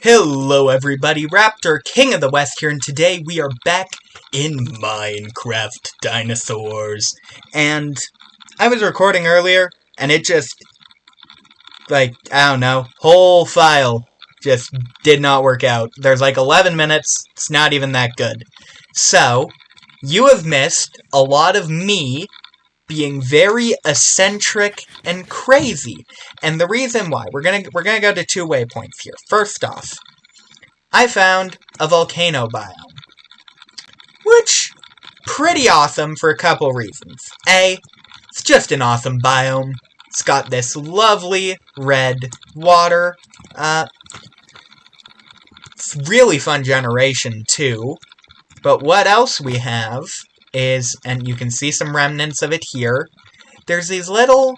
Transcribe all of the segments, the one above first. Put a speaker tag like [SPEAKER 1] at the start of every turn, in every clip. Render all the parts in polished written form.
[SPEAKER 1] Hello everybody, Raptor King of the West here, and today we are back in Minecraft Dinosaurs. And I was recording earlier, and it just, I don't know, whole file just did not work out. There's like 11 minutes, it's not even that good. So, you have missed a lot of me being very eccentric and crazy. And the reason why, we're gonna go to two waypoints here. First off, I found a volcano biome, which pretty awesome for a couple reasons. A, it's just an awesome biome. It's got this lovely red water. It's really fun generation too. But what else we have is, and you can see some remnants of it here, there's these little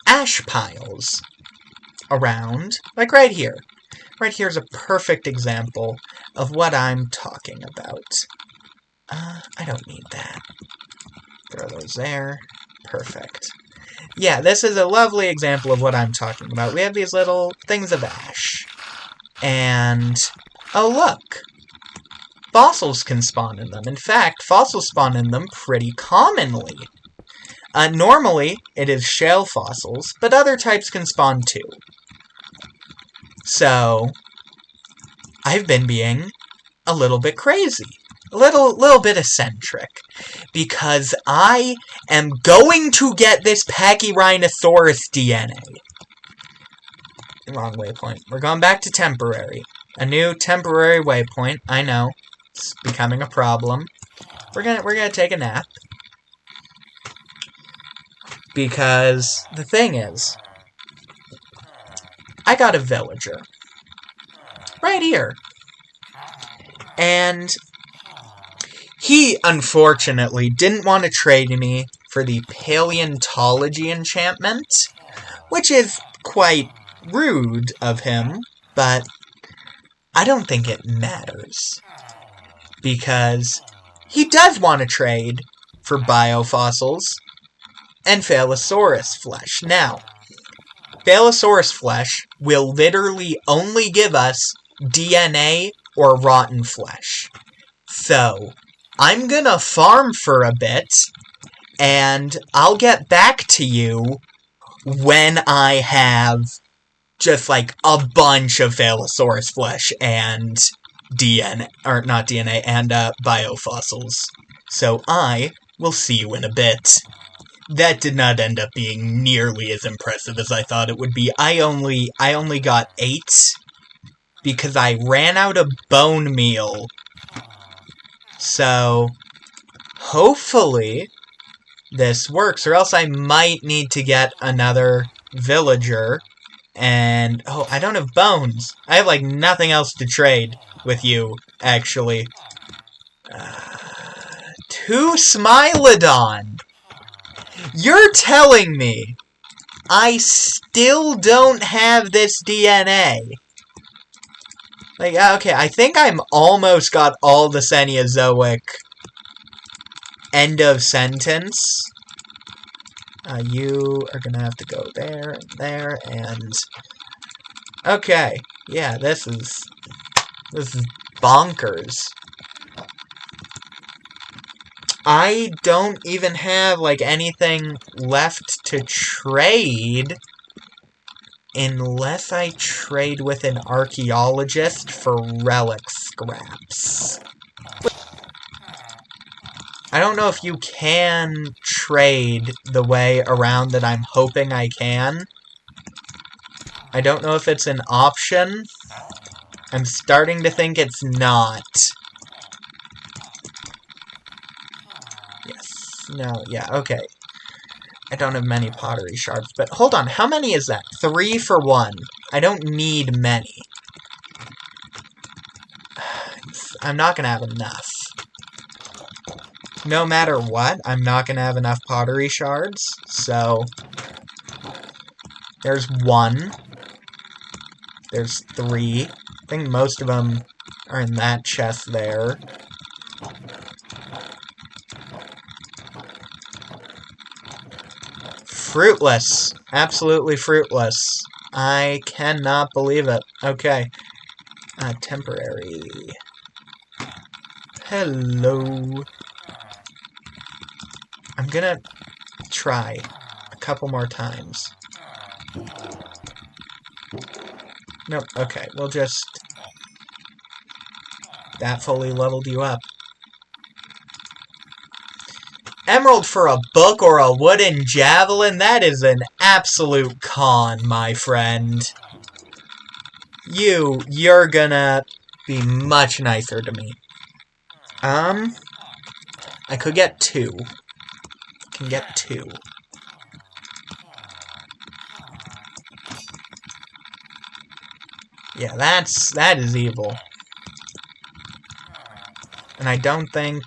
[SPEAKER 1] ash piles around, like right here. Right here's a perfect example of what I'm talking about. I don't need that. Throw those there. Perfect. Yeah, this is a lovely example of what I'm talking about. We have these little things of ash. And, oh look! Fossils can spawn in them. In fact, fossils spawn in them pretty commonly. Normally, it is shale fossils, but other types can spawn too. So, I've been being a little bit crazy. A little bit eccentric. Because I am going to get this Pachyrhinosaurus DNA. Wrong waypoint. We're going back to temporary. A new temporary waypoint, I know. It's becoming a problem. We're gonna take a nap. Because the thing is, I got a villager. Right here. And he, unfortunately, didn't want to trade me for the paleontology enchantment, which is quite rude of him, but I don't think it matters. Because he does want to trade for biofossils and Phallosaurus flesh. Now, Phallosaurus flesh will literally only give us DNA or rotten flesh. So, I'm gonna farm for a bit, and I'll get back to you when I have just like a bunch of Phallosaurus flesh and DNA, or not DNA, and biofossils. So I will see you in a bit. That did not end up being nearly as impressive as I thought it would be. I only got 8 because I ran out of bone meal. So hopefully this works, or else I might need to get another villager. And oh, I don't have bones. I have like nothing else to trade with you, actually. 2 Smilodon! You're telling me I still don't have this DNA? Like, okay, I think I'm almost got all the Cenozoic end of sentence. You are gonna have to go there and there, and okay, yeah, this is bonkers. I don't even have like anything left to trade unless I trade with an archaeologist for relic scraps. I don't know if you can trade the way around that I'm hoping I can. I don't know if it's an option. I'm starting to think it's not. Yes. No. Yeah. Okay. I don't have many pottery shards, but hold on. How many is that? 3 for 1. I don't need many. I'm not gonna have enough. No matter what, I'm not gonna have enough pottery shards, so there's 1. There's 3. I think most of them are in that chest there. Fruitless. Absolutely fruitless. I cannot believe it. Okay. Temporary. Hello. I'm gonna try a couple more times. Nope, okay, we'll just... That fully leveled you up. Emerald for a book or a wooden javelin? That is an absolute con, my friend. You're gonna be much nicer to me. I could get 2. Can get 2. Yeah, that is evil. And I don't think...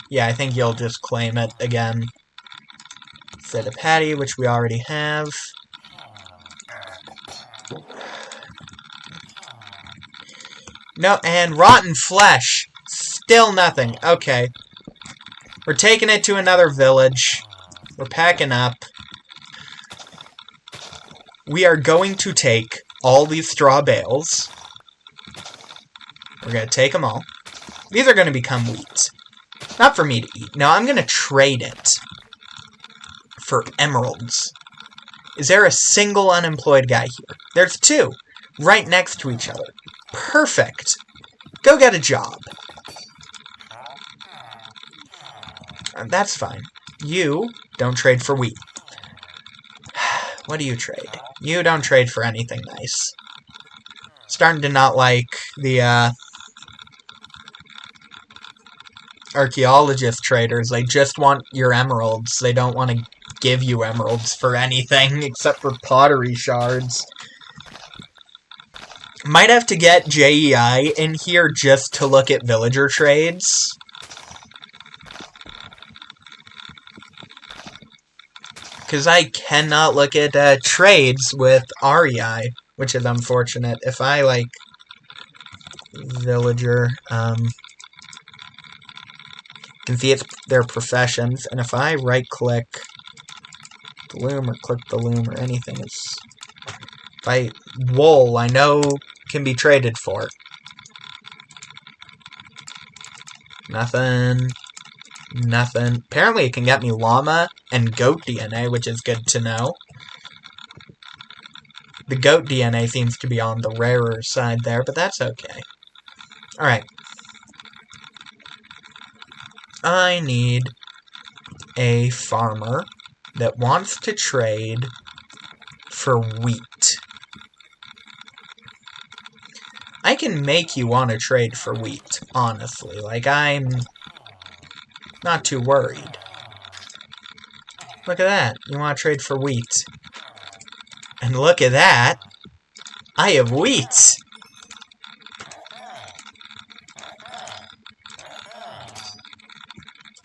[SPEAKER 1] Yeah, I think you'll just claim it again. Set a patty, which we already have. No, and rotten flesh. Still nothing. Okay. We're taking it to another village. We're packing up. We are going to take all these straw bales. We're going to take them all. These are going to become wheat. Not for me to eat. No, I'm going to trade it for emeralds. Is there a single unemployed guy here? There's 2. Right next to each other. Perfect. Go get a job. That's fine. You don't trade for wheat. What do you trade? You don't trade for anything nice. Starting to not like the, archaeologist traders. They just want your emeralds. They don't want to give you emeralds for anything except for pottery shards. Might have to get JEI in here just to look at villager trades. Because I cannot look at trades with REI, which is unfortunate. If I, like, villager, can see it's their professions, and if I right-click the loom or click the loom or anything, it's... If I... Wool, I know can be traded for. Nothing. Nothing. Apparently it can get me llama and goat DNA, which is good to know. The goat DNA seems to be on the rarer side there, but that's okay. Alright. I need a farmer that wants to trade for wheat. I can make you want to trade for wheat, honestly. Like, I'm not too worried. Look at that. You want to trade for wheat. And look at that. I have wheat.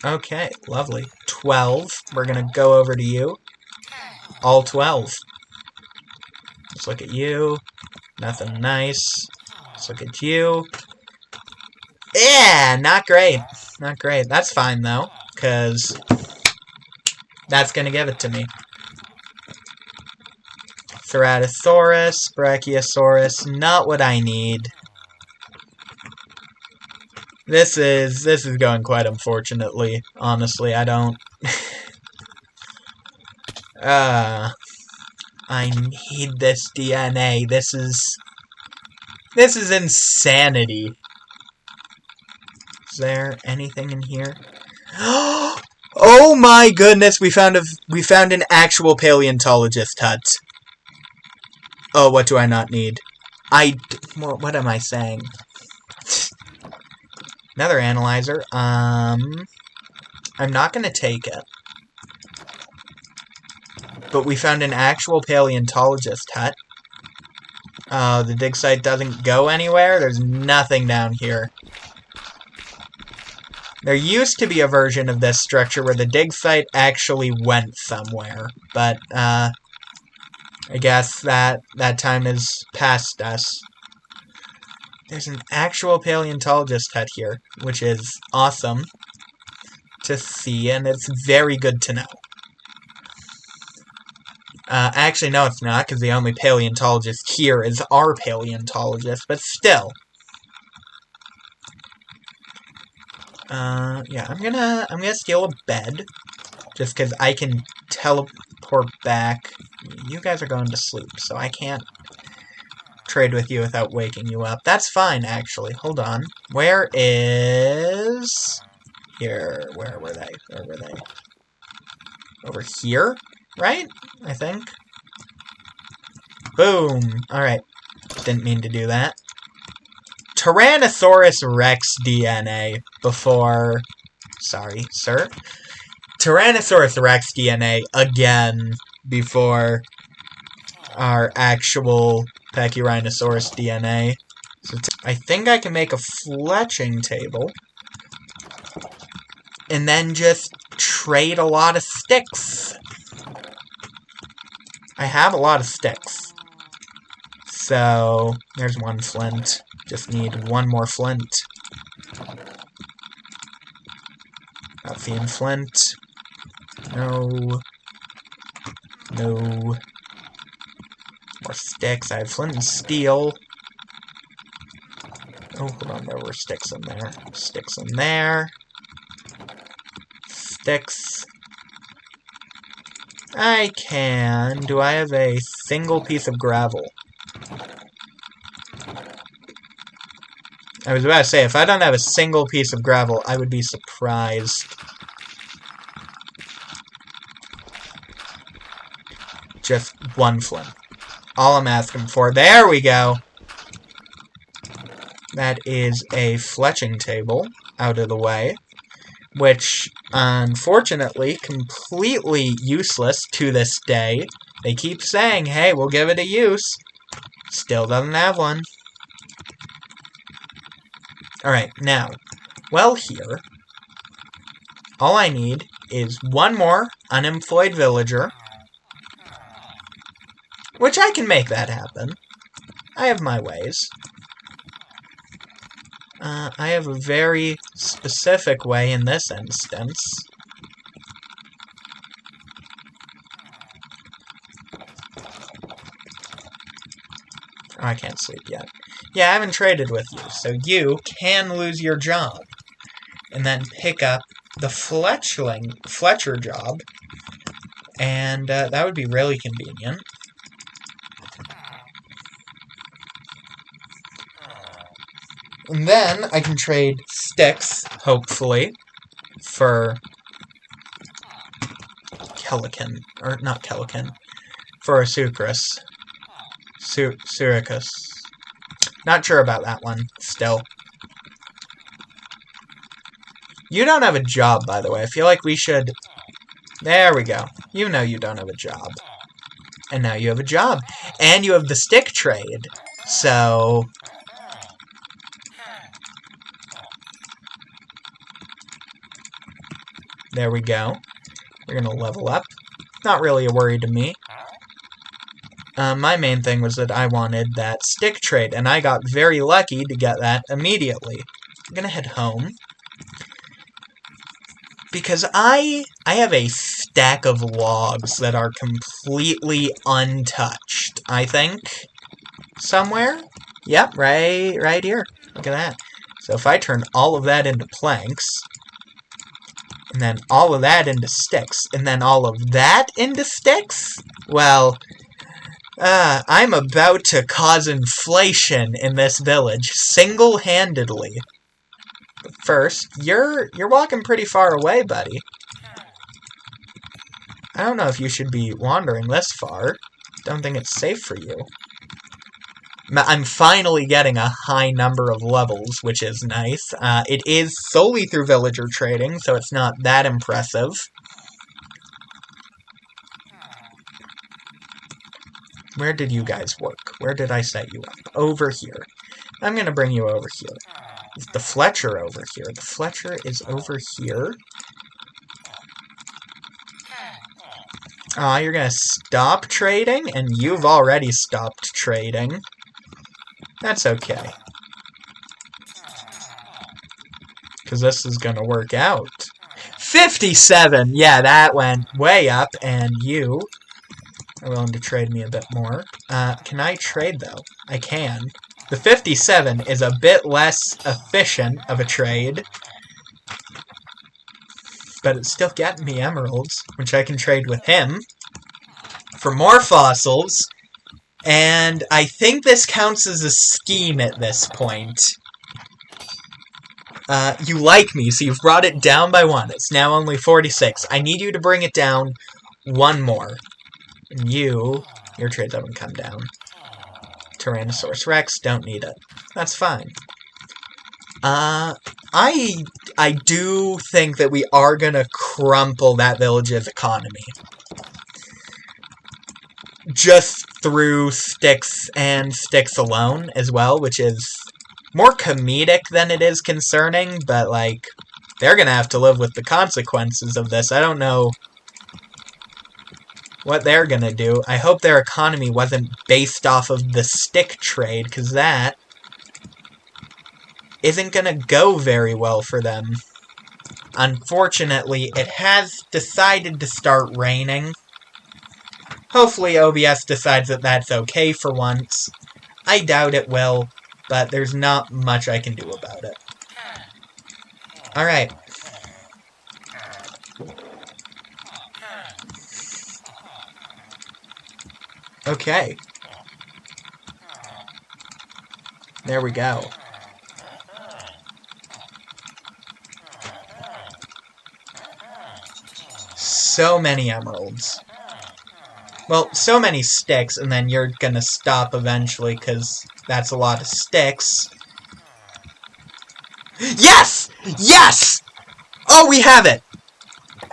[SPEAKER 1] Okay, lovely. 12. We're going to go over to you. All 12. Let's look at you. Nothing nice. Let's look at you. Yeah, not great. Not great. That's fine, though, because that's going to give it to me. Ceratosaurus, Brachiosaurus, not what I need. This is going quite unfortunately. Honestly, I don't... I need this DNA. This is insanity. Is there anything in here? Oh my goodness, we found an actual paleontologist hut. Oh, what do I not need? What am I saying? Another analyzer. I'm not going to take it. But we found an actual paleontologist hut. The dig site doesn't go anywhere. There's nothing down here. There used to be a version of this structure where the dig site actually went somewhere. But, I guess that time is past us. There's an actual paleontologist hut here, which is awesome to see, and it's very good to know. Actually, no, it's not, because the only paleontologist here is our paleontologist, but still. Yeah, I'm gonna steal a bed, just because I can teleport back. You guys are going to sleep, so I can't trade with you without waking you up. That's fine, actually. Hold on. Where is... Here. Where were they? Where were they? Over here? Right? I think. Boom. Alright. Didn't mean to do that. Tyrannosaurus Rex DNA before... Sorry, sir. Tyrannosaurus Rex DNA again before our actual Pachyrhinosaurus DNA. So I think I can make a fletching table. And then just trade a lot of sticks. I have a lot of sticks. So, there's one flint. Just need one more flint. Not seeing flint. No. No. More sticks. I have flint and steel. Oh, hold on. There were sticks in there. Sticks in there. Sticks. I can. Do I have a single piece of gravel? I was about to say, if I don't have a single piece of gravel, I would be surprised. Just one flint. All I'm asking for. There we go! That is a fletching table out of the way. Which, unfortunately, completely useless to this day. They keep saying, hey, we'll give it a use. Still doesn't have one. Alright, now, well here, all I need is one more unemployed villager. Which I can make that happen. I have my ways. I have a very specific way in this instance. Oh, I can't sleep yet. Yeah, I haven't traded with you, so you can lose your job. And then pick up the Fletcher job. And that would be really convenient. And then I can trade sticks, hopefully, for Kelican. Or not Kelican. For a Sucrus. Suricus. Not sure about that one, still. You don't have a job, by the way. I feel like we should... There we go. You know you don't have a job. And now you have a job. And you have the stick trade. So... There we go. We're gonna level up. Not really a worry to me. My main thing was that I wanted that stick trade, and I got very lucky to get that immediately. I'm gonna head home. Because I have a stack of logs that are completely untouched, I think. Somewhere? Yep, right here. Look at that. So if I turn all of that into planks... And then all of that into sticks. And then all of that into sticks? Well, I'm about to cause inflation in this village, single-handedly. But first, you're walking pretty far away, buddy. I don't know if you should be wandering this far. Don't think it's safe for you. I'm finally getting a high number of levels, which is nice. It is solely through villager trading, so it's not that impressive. Where did you guys work? Where did I set you up? Over here. I'm going to bring you over here. Is the Fletcher over here? The Fletcher is over here. Aw, you're going to stop trading? And you've already stopped trading. That's okay. Because this is going to work out. 57! Yeah, that went way up, and you are willing to trade me a bit more. Can I trade, though? I can. The 57 is a bit less efficient of a trade, but it's still getting me emeralds, which I can trade with him for more fossils, and I think this counts as a scheme at this point. You like me, so you've brought it down by 1. It's now only 46. I need you to bring it down 1 more. And your trade doesn't come down. Tyrannosaurus Rex, don't need it. That's fine. I do think that we are gonna crumple that village's economy. Just through sticks and sticks alone as well, which is more comedic than it is concerning, but, like, they're gonna have to live with the consequences of this. I don't know what they're gonna do. I hope their economy wasn't based off of the stick trade, because that isn't gonna go very well for them. Unfortunately, it has decided to start raining. Hopefully OBS decides that that's okay for once. I doubt it will, but there's not much I can do about it. Alright. Okay. There we go. So many emeralds. Well, so many sticks, and then you're gonna stop eventually, because that's a lot of sticks. Yes! Yes! Oh, we have it!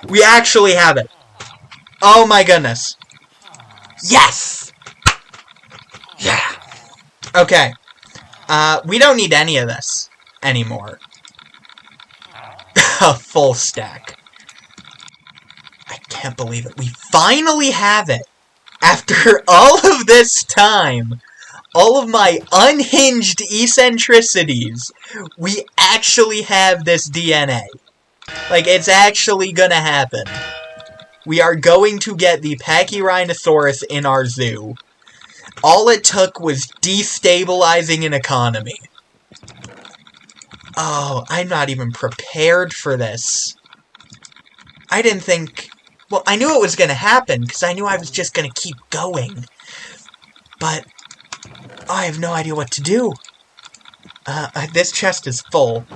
[SPEAKER 1] We actually have it. Oh my goodness. Yes! Yeah! Okay. We don't need any of this anymore. A full stack. I can't believe it. We finally have it! After all of this time, all of my unhinged eccentricities, we actually have this DNA. Like, it's actually gonna happen. We are going to get the Pachyrhinosaurus in our zoo. All it took was destabilizing an economy. Oh, I'm not even prepared for this. I didn't think... Well, I knew it was going to happen, because I knew I was just going to keep going. But I have no idea what to do. This chest is full.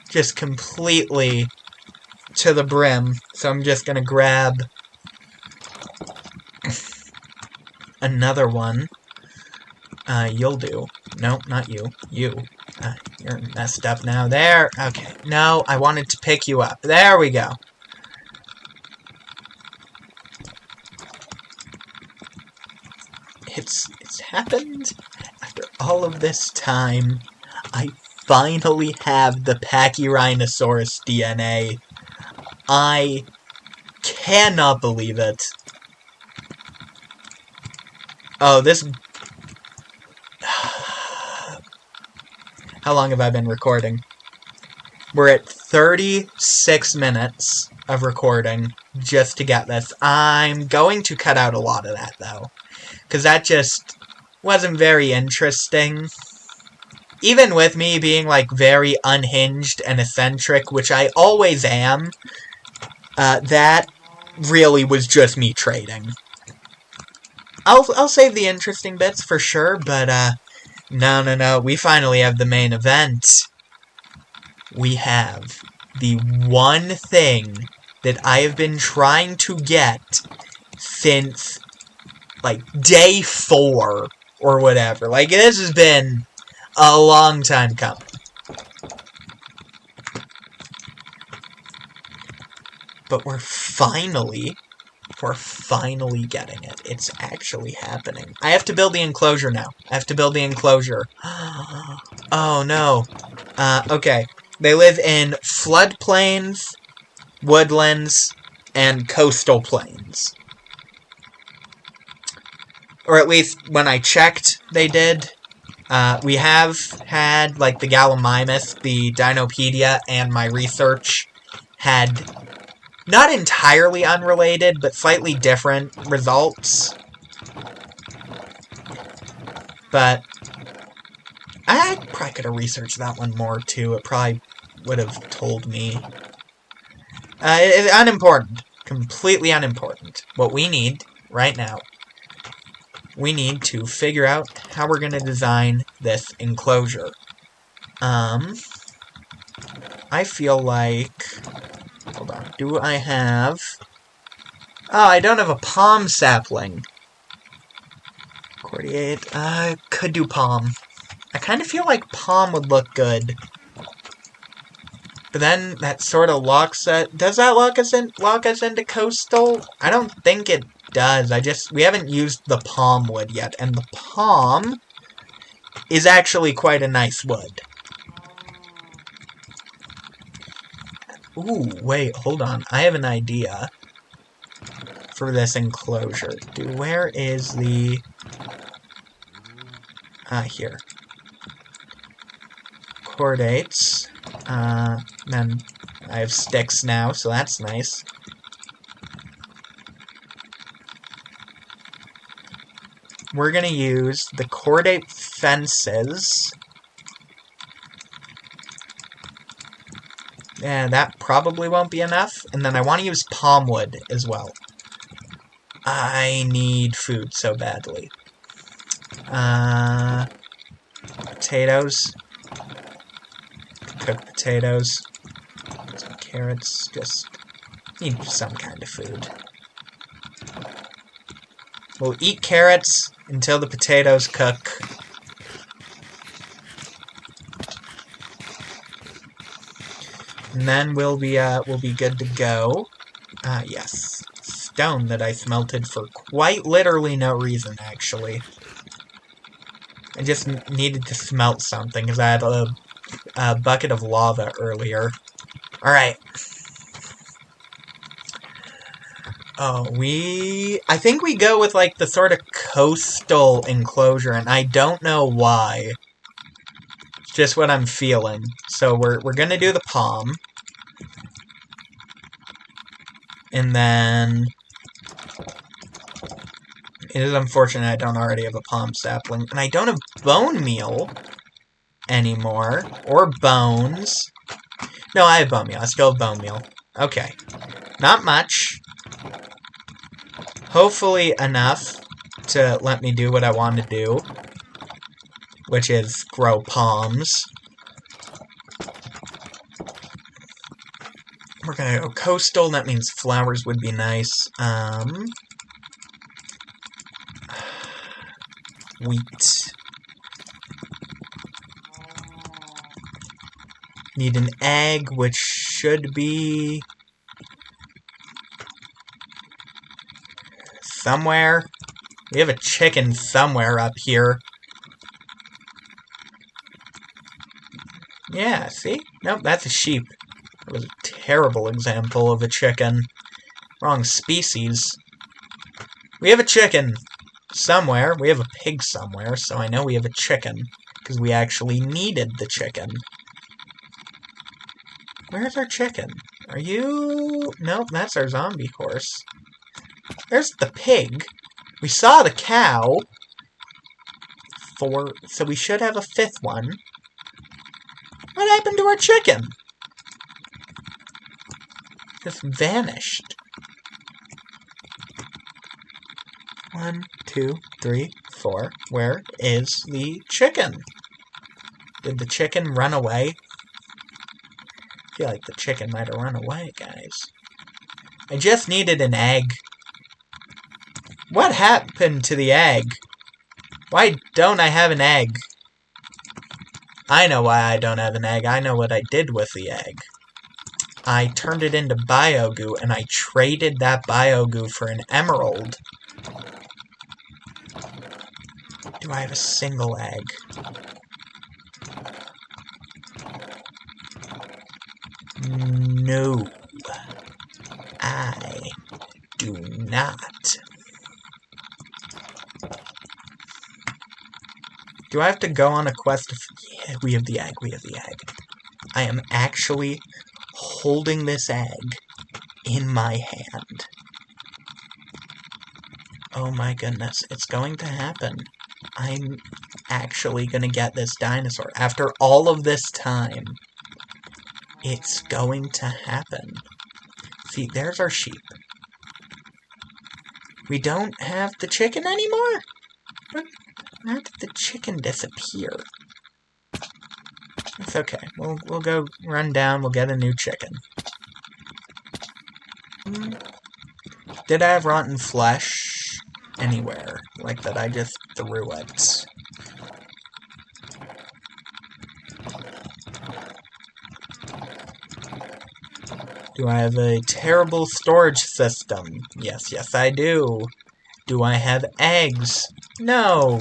[SPEAKER 1] Just completely to the brim. So I'm just going to grab another one. You'll do. Nope, not you. You. You're messed up now. There. Okay. No, I wanted to pick you up. There we go. It's happened. After all of this time, I finally have the Pachyrhinosaurus DNA. I cannot believe it. Oh, this... How long have I been recording? We're at 36 minutes of recording just to get this. I'm going to cut out a lot of that, though, because that just wasn't very interesting. Even with me being, like, very unhinged and eccentric, which I always am, that really was just me trading. I'll save the interesting bits for sure, but, no, we finally have the main event. We have the one thing that I have been trying to get since, like, day 4 or whatever. Like, this has been a long time coming. But we're finally getting it. It's actually happening. I have to build the enclosure now. I have to build the enclosure. Oh, no. Okay. They live in floodplains, woodlands, and coastal plains. Or at least when I checked, they did. We have had, like, the Gallimimus, the Dinopedia, and my research had not entirely unrelated, but slightly different results. But I probably could have researched that one more, too. It probably would have told me. Unimportant. Completely unimportant. What we need right now, we need to figure out how we're going to design this enclosure. I feel like... Hold on. Do I have... Oh, I don't have a palm sapling. Cordiate. Could do palm. I kind of feel like palm would look good. But then that sort of locks it. Does that lock us into coastal? I don't think it does. We haven't used the palm wood yet, and the palm is actually quite a nice wood. Ooh, wait, hold on. I have an idea for this enclosure. Where is the... here. Chordates. Then I have sticks now, so that's nice. We're gonna use the chordate fences. Yeah, that probably won't be enough. And then I want to use palm wood as well. I need food so badly. Potatoes. Cooked potatoes. Some carrots. Just need some kind of food. We'll eat carrots until the potatoes cook. And then we'll be good to go. Yes. Stone that I smelted for quite literally no reason, actually. I just needed to smelt something, because I had a bucket of lava earlier. Alright. Oh, I think we go with, like, the sort of coastal enclosure, and I don't know why. It's just what I'm feeling. So we're gonna do the palm. And then... It is unfortunate I don't already have a palm sapling. And I don't have bone meal anymore. Or bones. No, I have bone meal. I still have bone meal. Okay. Not much. Hopefully enough to let me do what I want to do. Which is grow palms. We're gonna go coastal. That means flowers would be nice. Wheat. Need an egg, which should be... somewhere. We have a chicken somewhere up here. Yeah, see? Nope, that's a sheep. That was a terrible example of a chicken. Wrong species. We have a chicken somewhere. We have a pig somewhere, so I know we have a chicken. Because we actually needed the chicken. Where's our chicken? Are you... Nope, that's our zombie horse. There's the pig. We saw the cow. So we should have a fifth one. What happened to our chicken? Just vanished. 1, 2, 3, 4. Where is the chicken? Did the chicken run away? I feel like the chicken might have run away, guys. I just needed an egg. What happened to the egg? Why don't I have an egg? I know why I don't have an egg. I know what I did with the egg. I turned it into biogoo, and I traded that biogoo for an emerald. Do I have a single egg? No. I do not. Do I have to go on a quest? Yeah, we have the egg. We have the egg. I am actually holding this egg in my hand. Oh my goodness. It's going to happen. actually gonna get this dinosaur. After all of this time, it's going to happen. See, there's our sheep. We don't have the chicken anymore? How did the chicken disappear? It's okay. We'll go run down. We'll get a new chicken. Did I have rotten flesh anywhere? Like that I just threw it? Do I have a terrible storage system? Yes, I do. Do I have eggs? No.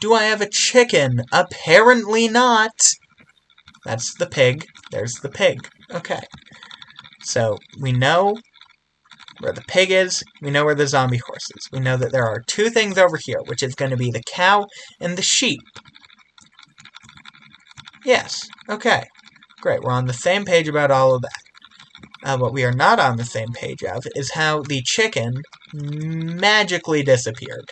[SPEAKER 1] Do I have a chicken? Apparently not. That's the pig. There's the pig. Okay. So, we know where the pig is. We know where the zombie horse is. We know that there are two things over here, which is going to be the cow and the sheep. Yes. Okay. Great. We're on the same page about all of that. What we are not on the same page of is how the chicken magically disappeared.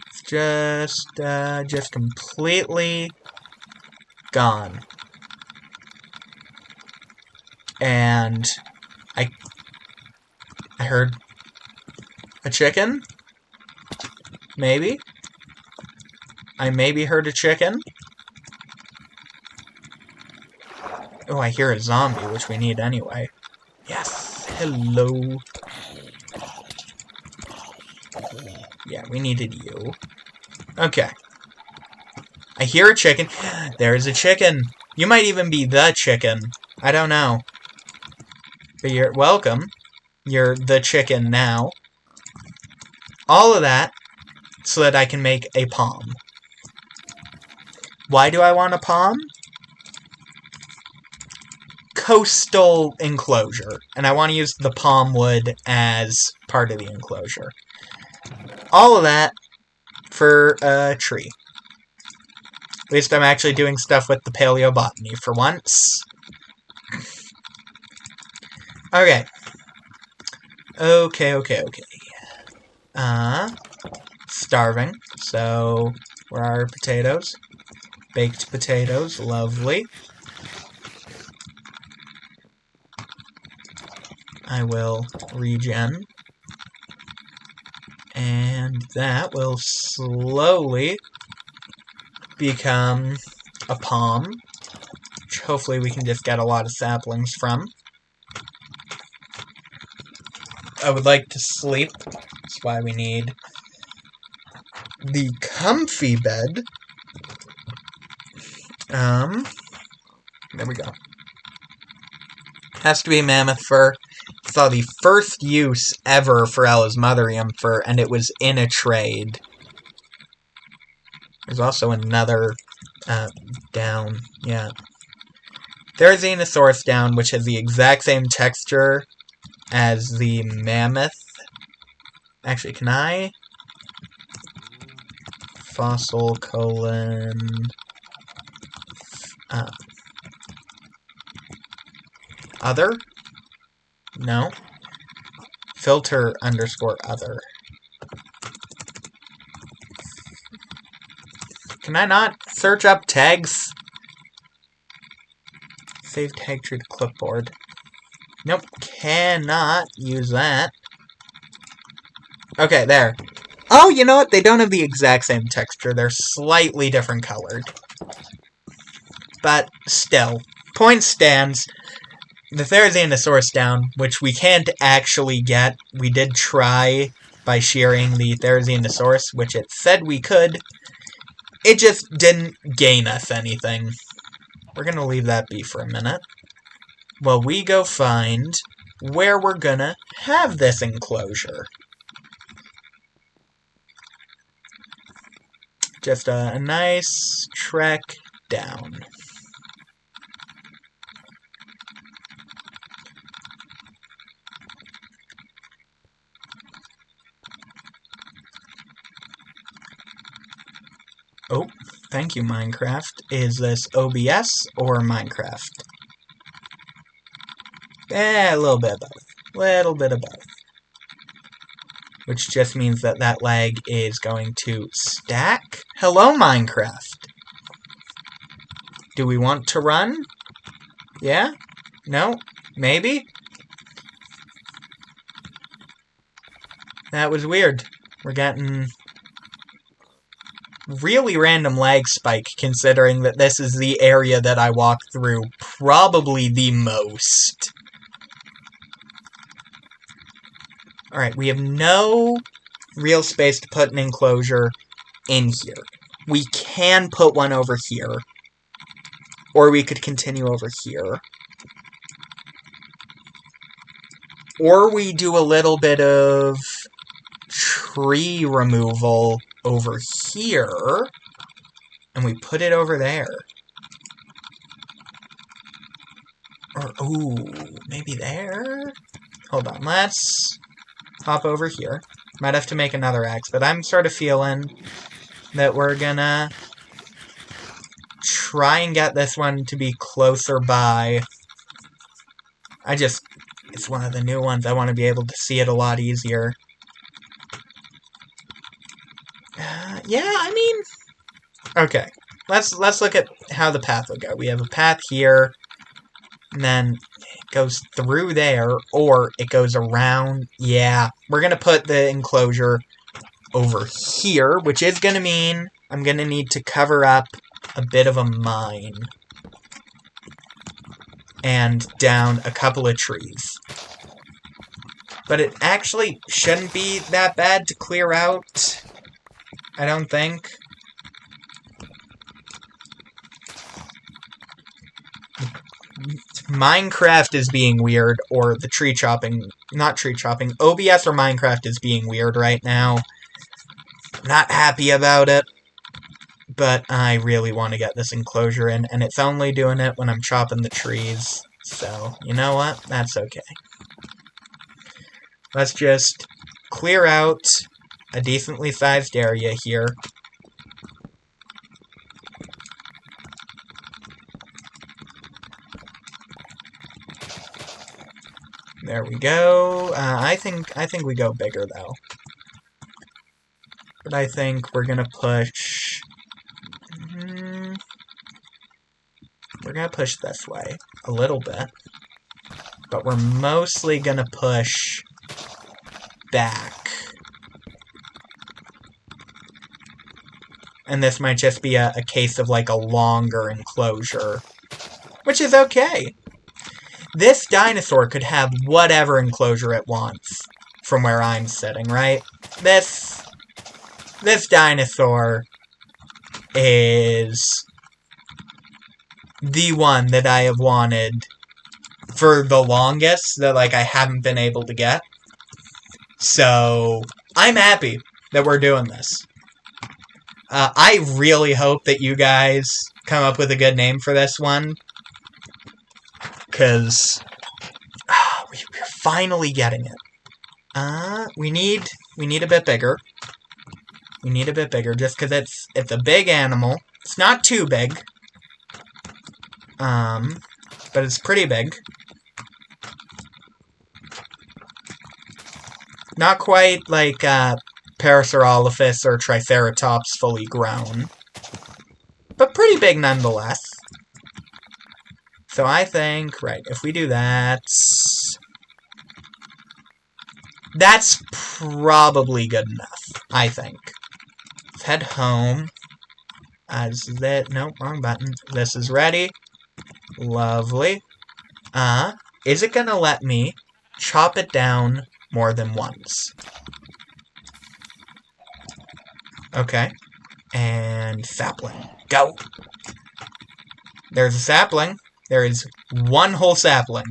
[SPEAKER 1] It's just completely gone. And I heard a chicken? Maybe? I maybe heard a chicken? Oh, I hear a zombie, which we need anyway. Yes, hello. Yeah, we needed you. Okay. I hear a chicken. There's a chicken. You might even be the chicken. I don't know. But you're welcome. You're the chicken now. All of that so that I can make a palm. Why do I want a palm? Coastal enclosure, and I want to use the palm wood as part of the enclosure. All of that for a tree. At least I'm actually doing stuff with the paleobotany for once. Okay. Okay. Starving. So, where are our potatoes? Baked potatoes, lovely. I will regen. And that will slowly become a palm, which hopefully we can just get a lot of saplings from. I would like to sleep. That's why we need the comfy bed. There we go. Has to be mammoth fur. Saw the first use ever for Elasmotherium fur, and it was in a trade. There's also another down, yeah. There's Dinosaurs down, which has the exact same texture as the mammoth. Actually, can I? Fossil colon... other? No. Filter underscore other. Can I not search up tags? Save tag tree to clipboard. Nope, cannot use that. Okay, there. Oh, you know what? They don't have the exact same texture. They're slightly different colored. But still, point stands. The Dinosaurs down, which we can't actually get. We did try by shearing the Dinosaurs, which it said we could. It just didn't gain us anything. We're gonna leave that be for a minute. While we go find where we're gonna have this enclosure. Just a nice trek down. Oh, thank you, Minecraft. Is this OBS or Minecraft? A little bit of both. Little bit of both. which just means that that leg is going to stack. Hello, Minecraft. Do we want to run? Yeah? No? Maybe? That was weird. We're getting really random lag spike, considering that this is the area that I walk through probably the most. Alright, we have no real space to put an enclosure in here. We can put one over here. Or we could continue over here. Or we do a little bit of tree removal over here, and we put it over there. Or, ooh, maybe there? Hold on, let's hop over here. Might have to make another axe, but I'm sort of feeling that we're gonna try and get this one to be closer by. It's one of the new ones. I want to be able to see it a lot easier. Yeah, I mean... Okay, let's look at how the path will go. We have a path here, and then it goes through there, or it goes around. Yeah, we're going to put the enclosure over here, which is going to mean I'm going to need to cover up a bit of a mine. And down a couple of trees. But it actually shouldn't be that bad to clear out, I don't think. Minecraft is being weird, or the tree chopping, not tree chopping, OBS or Minecraft is being weird right now. Not happy about it, but I really want to get this enclosure in, and it's only doing it when I'm chopping the trees, so, you know what? That's okay. Let's just clear out a decently sized area here. There we go. I think we go bigger though. But I think we're gonna push. We're gonna push this way a little bit, but we're mostly gonna push back. And this might just be a case of like a longer enclosure, which is okay. This dinosaur could have whatever enclosure it wants from where I'm sitting, right? This dinosaur is the one that I have wanted for the longest, that like I haven't been able to get. So I'm happy that we're doing this. I really hope that you guys come up with a good name for this one, because we're finally getting it. We need a bit bigger. We need a bit bigger, just because it's a big animal. It's not too big, but it's pretty big. Not quite like Pachyrhinosaurus or Triceratops fully grown, but pretty big nonetheless. So I think, right, if we do that, that's probably good enough, I think. Let's head home. Nope, wrong button. This is ready. Lovely. Is it gonna let me chop it down more than once? Okay. And sapling. Go! There's a sapling. There is one whole sapling.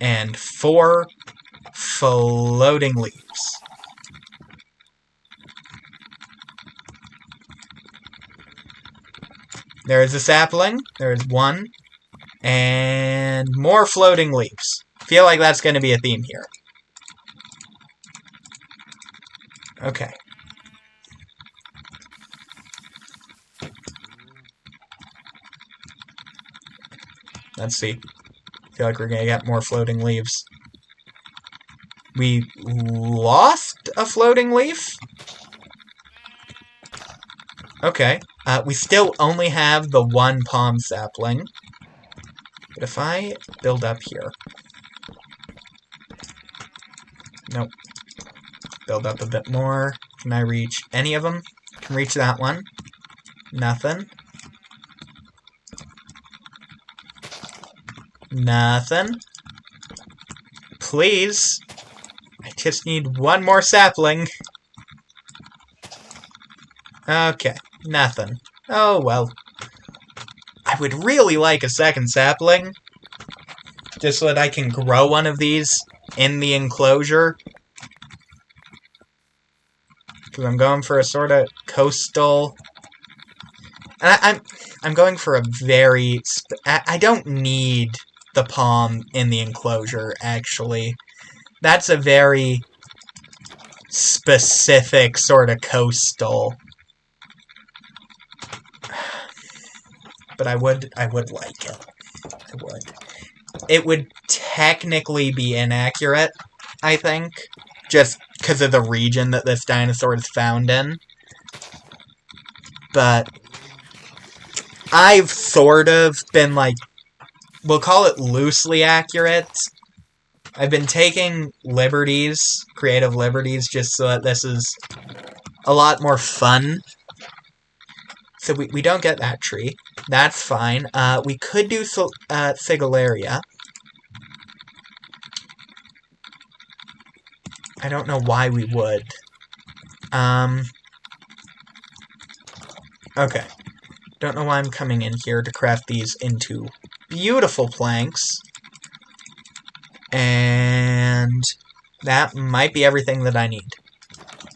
[SPEAKER 1] And 4 floating leaves. There is a sapling. There is 1. And more floating leaves. Feel like that's going to be a theme here. Okay. Let's see. I feel like we're going to get more floating leaves. We lost a floating leaf? Okay. We still only have the one palm sapling. But if I build up here... Nope. Build up a bit more. Can I reach any of them? Can reach that one. Nothing. Nothing. Please. I just need one more sapling. Okay. Nothing. Oh, well. I would really like a second sapling. Just so that I can grow one of these in the enclosure. Because I'm going for a sort of coastal... And I'm going for a very... I don't need the palm in the enclosure, actually. That's a very specific sort of coastal. But I would like it. I would. It would technically be inaccurate, I think. Just because of the region that this dinosaur is found in. But I've sort of been, like, we'll call it loosely accurate. I've been taking liberties, creative liberties, just so that this is a lot more fun. So we don't get that tree. That's fine. We could do Sigillaria. I don't know why we would. Okay. Don't know why I'm coming in here to craft these into beautiful planks. And that might be everything that I need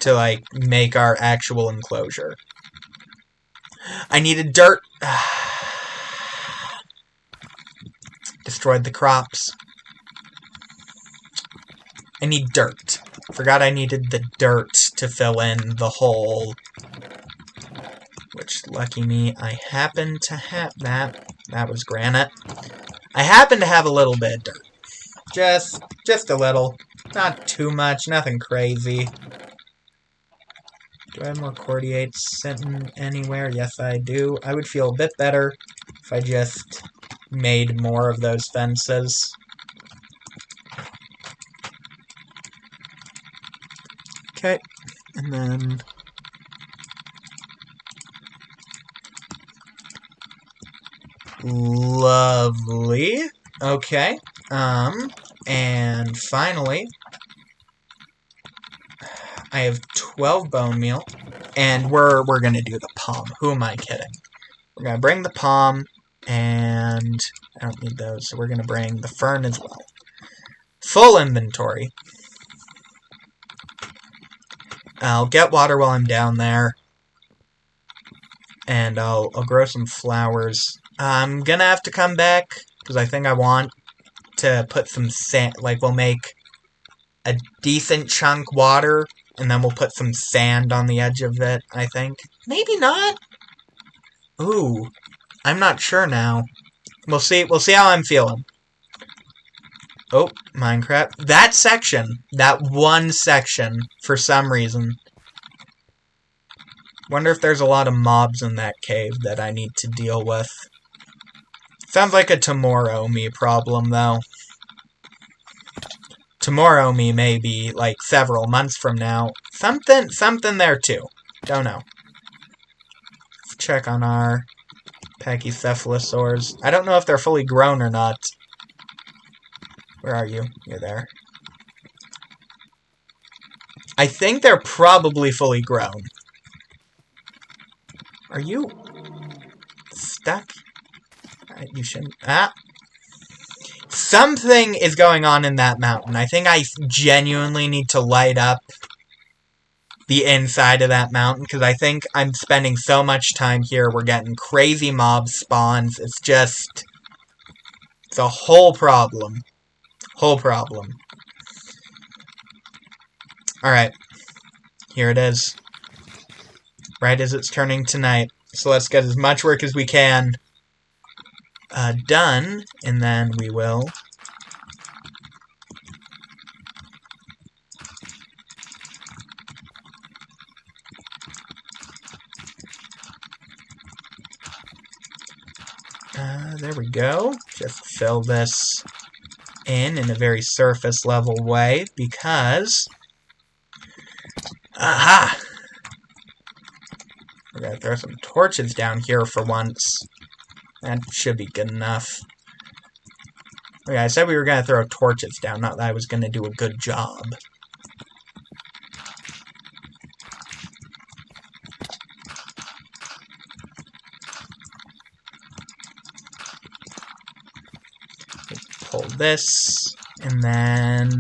[SPEAKER 1] to, like, make our actual enclosure. I needed dirt. Destroyed the crops. I need dirt. Forgot I needed the dirt to fill in the hole. Which, lucky me, I happen to have that. That was granite. I happen to have a little bit of dirt. Just a little. Not too much, nothing crazy. Do I have more cordiates sitting anywhere? Yes, I do. I would feel a bit better if I just made more of those fences. Okay, and then... Lovely. Okay, and finally... I have 12 bone meal, and we're gonna do the palm. Who am I kidding? We're gonna bring the palm, and I don't need those, so we're gonna bring the fern as well. Full inventory. I'll get water while I'm down there, and I'll grow some flowers. I'm gonna have to come back, because I think I want to put some sand, like we'll make a decent chunk water, and then we'll put some sand on the edge of it, I think. Maybe not. Ooh. I'm not sure now. We'll see how I'm feeling. Oh, Minecraft. That section. That one section, for some reason. Wonder if there's a lot of mobs in that cave that I need to deal with. Sounds like a tomorrow me problem, though. Tomorrow me may be, like, several months from now. Something there, too. Don't know. Let's check on our Pachyrhinosaurus. I don't know if they're fully grown or not. Where are you? You're there. I think they're probably fully grown. Are you stuck? You shouldn't... Ah! Something is going on in that mountain. I think I genuinely need to light up the inside of that mountain, because I think I'm spending so much time here, we're getting crazy mob spawns. It's just... It's a whole problem. Whole problem. Alright. Here it is. Right as it's turning to night. So let's get as much work as we can done, and then we will There we go. Just fill this in a very surface level way because... Aha! We're gonna throw some torches down here for once. That should be good enough. Okay, I said we were gonna throw torches down, not that I was gonna do a good job. Pull this, and then...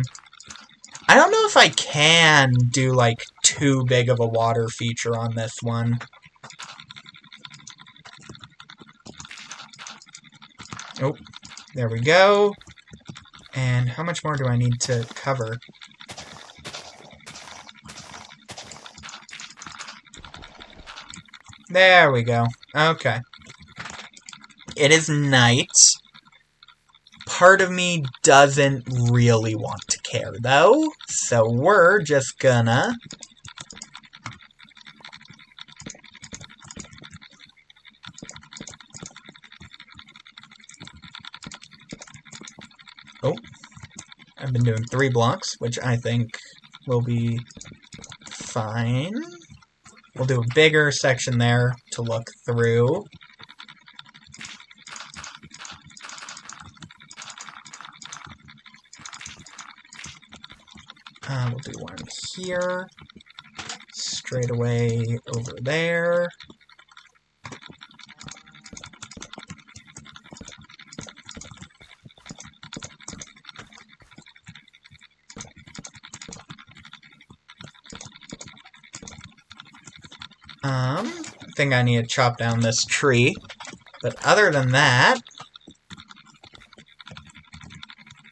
[SPEAKER 1] I don't know if I can do, like, too big of a water feature on this one. Oh, there we go. And how much more do I need to cover? There we go. Okay. It is night. Part of me doesn't really want to care, though. So we're just gonna... Oh. I've been doing 3 blocks, which I think will be fine. We'll do a bigger section there to look through. We'll do one here, straight away over there. I think I need to chop down this tree, but other than that,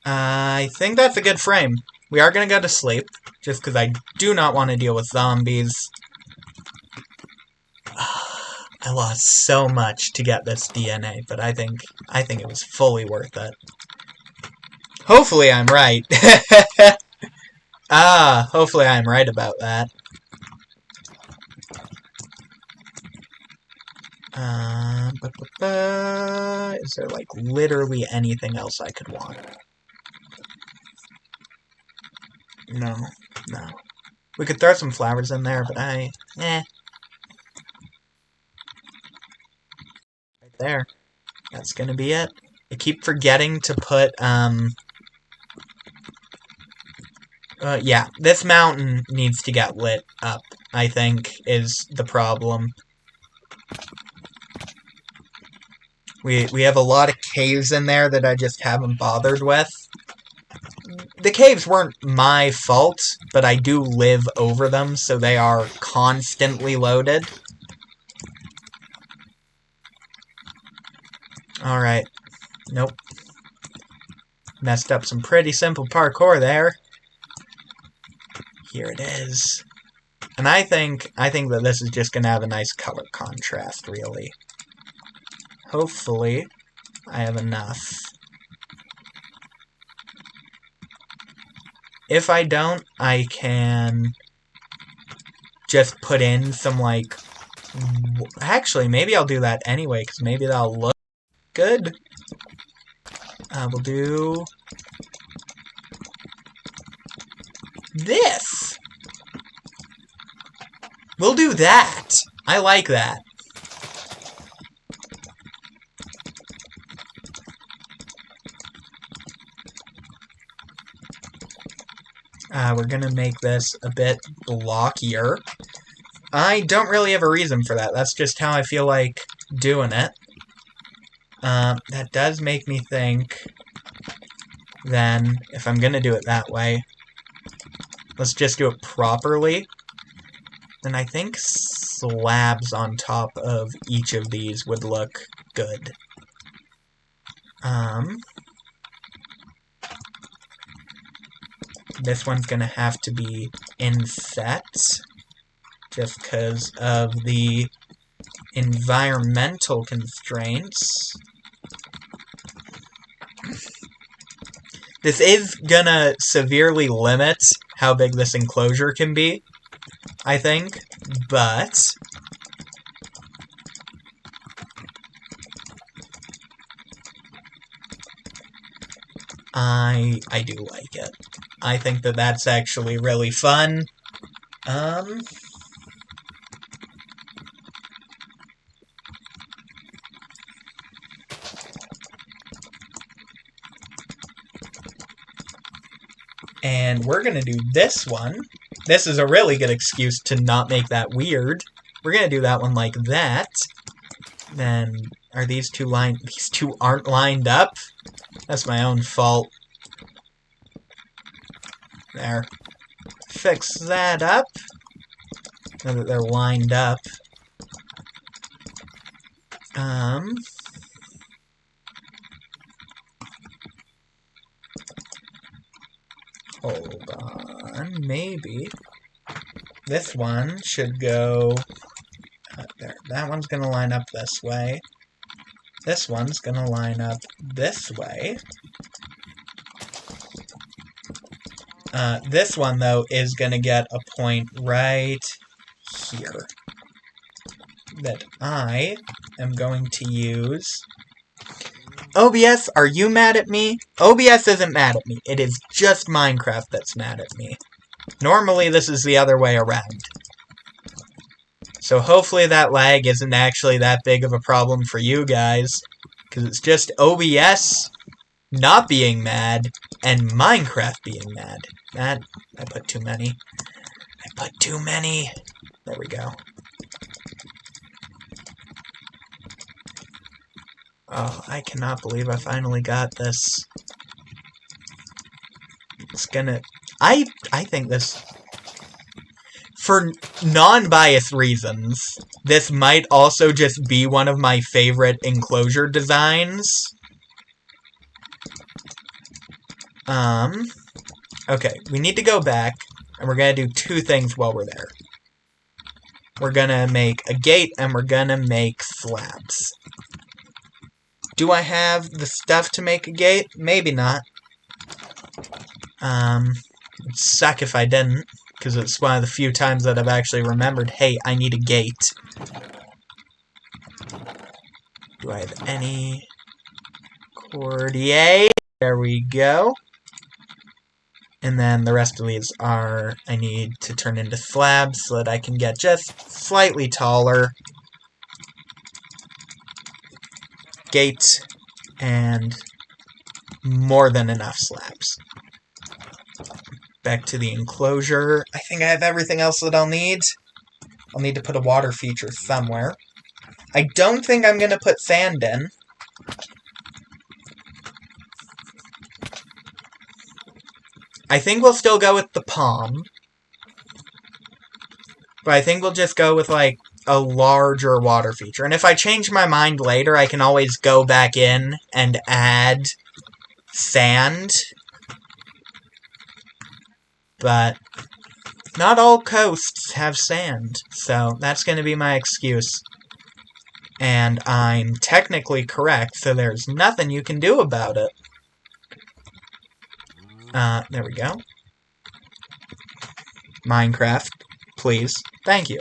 [SPEAKER 1] I think that's a good frame. We are going to go to sleep, just because I do not want to deal with zombies. I lost so much to get this DNA, but I think it was fully worth it. Hopefully I'm right. Hopefully I'm right about that. Is there, like, literally anything else I could want? No. We could throw some flowers in there, but Right there. That's gonna be it. I keep forgetting to put, yeah, this mountain needs to get lit up, I think, is the problem. We have a lot of caves in there that I just haven't bothered with. The caves weren't my fault, but I do live over them, so they are constantly loaded. Alright. Nope. Messed up some pretty simple parkour there. Here it is. And I think that this is just going to have a nice color contrast, really. Hopefully, I have enough. If I don't, I can just put in some, like... Actually, maybe I'll do that anyway, because maybe that'll look good. We'll do... this! We'll do that! I like that. We're gonna make this a bit blockier. I don't really have a reason for that. That's just how I feel like doing it. That does make me think, then, if I'm gonna do it that way, let's just do it properly. Then I think slabs on top of each of these would look good. This one's gonna have to be inset, just because of the environmental constraints. This is gonna severely limit how big this enclosure can be, I think, but I do like it. I think that that's actually really fun. And we're going to do this one. This is a really good excuse to not make that weird. We're going to do that one like that. Then, are these two lined? These two aren't lined up? That's my own fault. There. Fix that up. Now that they're lined up. Hold on, maybe. This one should go there. That one's gonna line up this way. This one's gonna line up this way. This one, though, is gonna get a point right here that I am going to use. OBS, are you mad at me? OBS isn't mad at me. It is just Minecraft that's mad at me. Normally, this is the other way around. So hopefully that lag isn't actually that big of a problem for you guys. Because it's just OBS not being mad and Minecraft being mad. I put too many. I put too many. There we go. Oh, I cannot believe I finally got this. It's gonna... I think this... For non-biased reasons, this might also just be one of my favorite enclosure designs. Okay, we need to go back, and we're gonna do two things while we're there. We're gonna make a gate, and we're gonna make slabs. Do I have the stuff to make a gate? Maybe not. It'd suck if I didn't, because it's one of the few times that I've actually remembered, hey, I need a gate. Do I have any cordier? There we go. And then the rest of these are, I need to turn into slabs so that I can get just slightly taller. Gate, and more than enough slabs. Back to the enclosure. I think I have everything else that I'll need. I'll need to put a water feature somewhere. I don't think I'm going to put sand in. I think we'll still go with the palm. But I think we'll just go with, like, a larger water feature. And if I change my mind later, I can always go back in and add sand. But not all coasts have sand, so that's going to be my excuse. And I'm technically correct, so there's nothing you can do about it. There we go. Minecraft, please. Thank you.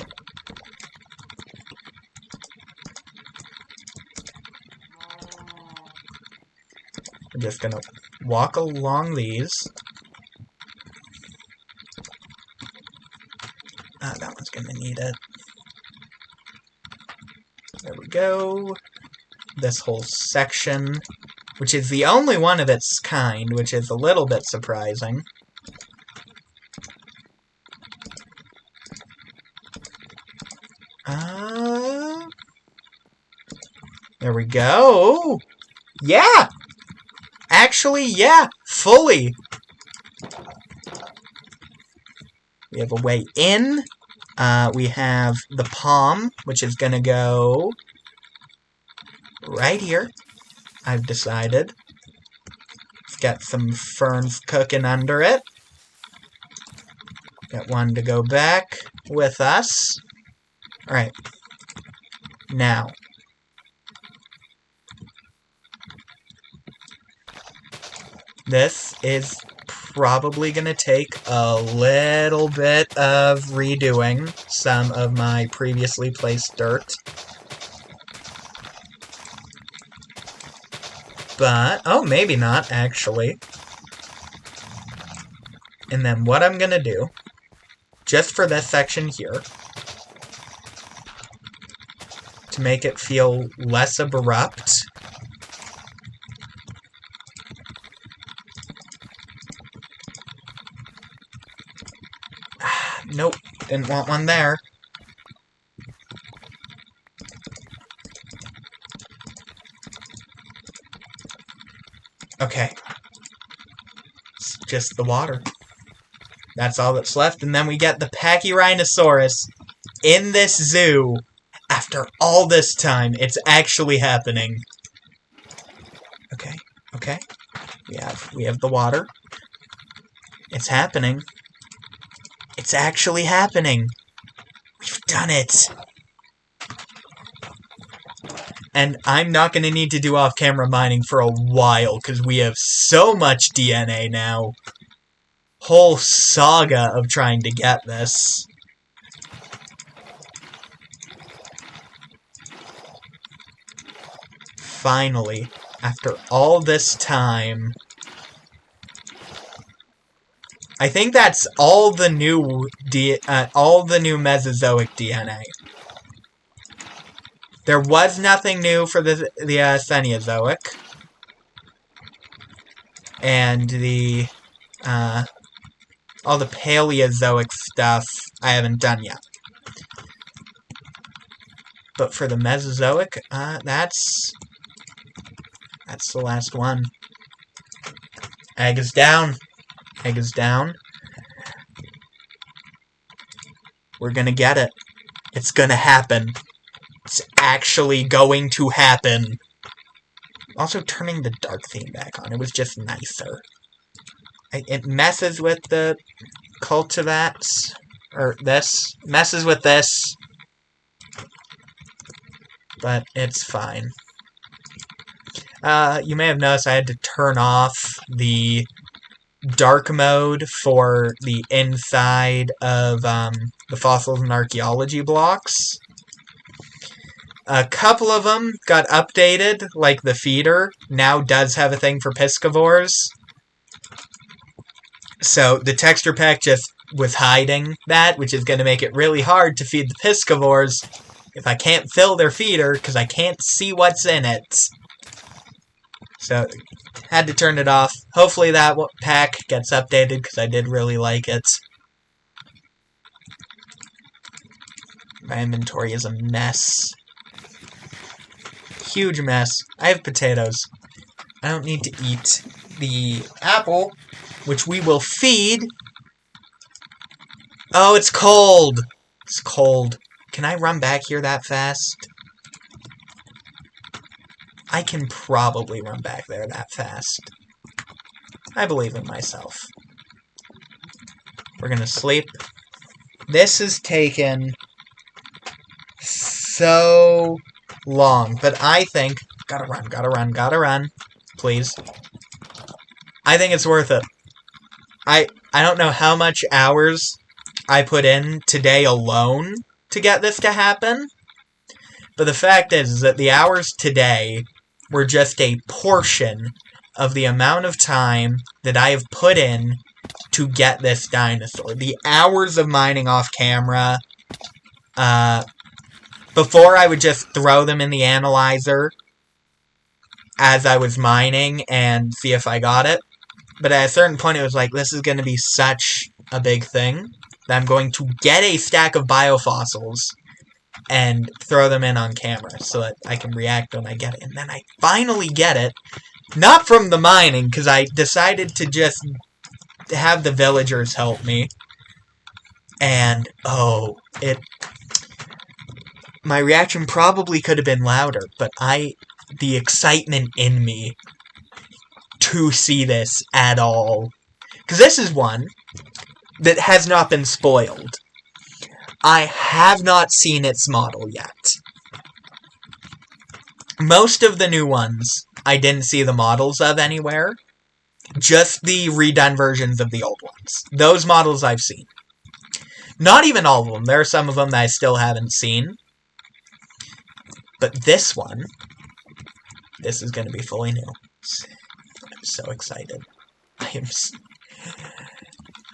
[SPEAKER 1] I'm just gonna walk along these. That one's gonna need it. There we go. This whole section, which is the only one of its kind, which is a little bit surprising. There we go. Yeah! Actually, yeah, fully. We have a way in. We have the palm, which is going to go right here, I've decided. It's got some ferns cooking under it. Got one to go back with us. Alright. Now. This is probably going to take a little bit of redoing some of my previously placed dirt. But, oh, maybe not, actually. And then what I'm gonna do, just for this section here, to make it feel less abrupt, nope, didn't want one there. Okay. It's just the water. That's all that's left, and then we get the Pachyrhinosaurus in this zoo. After all this time, it's actually happening. Okay, okay. We have the water. It's happening. It's actually happening. We've done it. And I'm not going to need to do off-camera mining for a while, because we have so much DNA now. Whole saga of trying to get this. Finally, after all this time, I think that's all the new Mesozoic DNA. There was nothing new for the Cenozoic, and the all the Paleozoic stuff I haven't done yet. But for the Mesozoic, that's the last one. Egg is down. Egg is down. We're gonna get it. It's gonna happen. It's actually going to happen. Also, turning the dark theme back on. It was just nicer. It messes with the cultivats. Or this. Messes with this. But it's fine. You may have noticed I had to turn off the dark mode for the inside of the fossils and archaeology blocks. A couple of them got updated, like the feeder now does have a thing for piscivores. So the texture pack just was hiding that, which is going to make it really hard to feed the piscivores if I can't fill their feeder because I can't see what's in it. So, had to turn it off. Hopefully that pack gets updated, because I did really like it. My inventory is a mess. Huge mess. I have potatoes. I don't need to eat the apple, which we will feed. Oh, it's cold! It's cold. Can I run back here that fast? I can probably run back there that fast. I believe in myself. We're gonna sleep. This has taken so long, but I think... Gotta run. Please. I think it's worth it. I don't know how much hours I put in today alone to get this to happen, but the fact is that the hours today were just a portion of the amount of time that I have put in to get this dinosaur. The hours of mining off camera, before I would just throw them in the analyzer as I was mining and see if I got it. But at a certain point it was like, this is going to be such a big thing that I'm going to get a stack of biofossils and throw them in on camera so that I can react when I get it. And then I finally get it. Not from the mining, because I decided to just have the villagers help me. And, oh, my reaction probably could have been louder, but the excitement in me to see this at all. Because this is one that has not been spoiled. I have not seen its model yet. Most of the new ones, I didn't see the models of anywhere. Just the redone versions of the old ones. Those models I've seen. Not even all of them. There are some of them that I still haven't seen. But this one, this is going to be fully new. I'm so excited.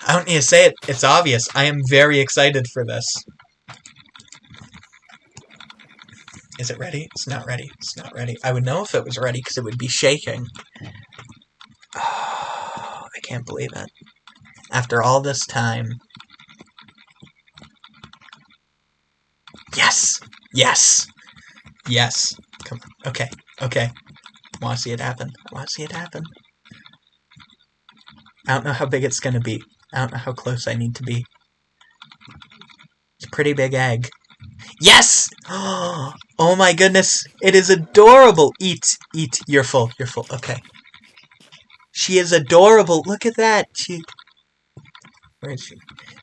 [SPEAKER 1] I don't need to say it. It's obvious. I am very excited for this. Is it ready? It's not ready. It's not ready. I would know if it was ready because it would be shaking. Oh, I can't believe it. After all this time. Yes! Yes! Yes! Come on. Okay. Okay. I want to see it happen. I want to see it happen. I don't know how big it's going to be. I don't know how close I need to be. It's a pretty big egg. Yes! Oh my goodness. It is adorable. Eat. Eat. You're full. You're full. Okay. She is adorable. Look at that. Where is she?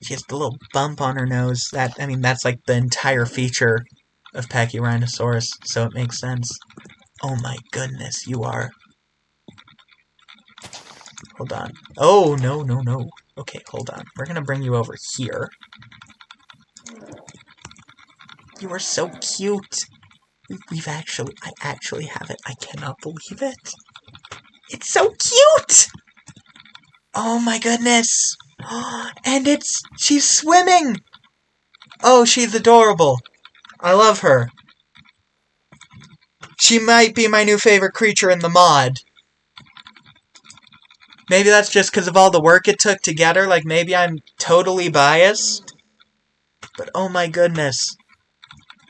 [SPEAKER 1] She has the little bump on her nose. I mean, that's like the entire feature of Pachyrhinosaurus, so it makes sense. Oh my goodness, you are... Hold on. Oh, no, no, no. Okay, hold on. We're gonna bring you over here. You are so cute. I actually have it. I cannot believe it. It's so cute! Oh my goodness. And she's swimming! Oh, she's adorable. I love her. She might be my new favorite creature in the mod. Maybe that's just because of all the work it took to get her. Like, maybe I'm totally biased. But oh my goodness.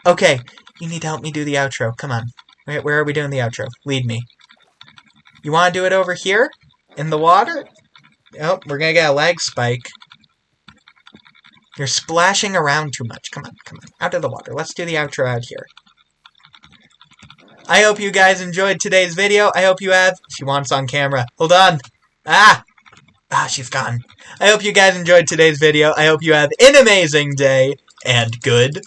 [SPEAKER 1] Okay, you need to help me do the outro. Come on. Where are we doing the outro? Lead me. You want to do it over here? In the water? Oh, we're gonna get a lag spike. You're splashing around too much. Come on, come on. Out of the water. Let's do the outro out here. I hope you guys enjoyed today's video. I hope you have. She wants on camera. Hold on. Ah! Ah, she's gone. I hope you guys enjoyed today's video. I hope you have an amazing day. And goodbye.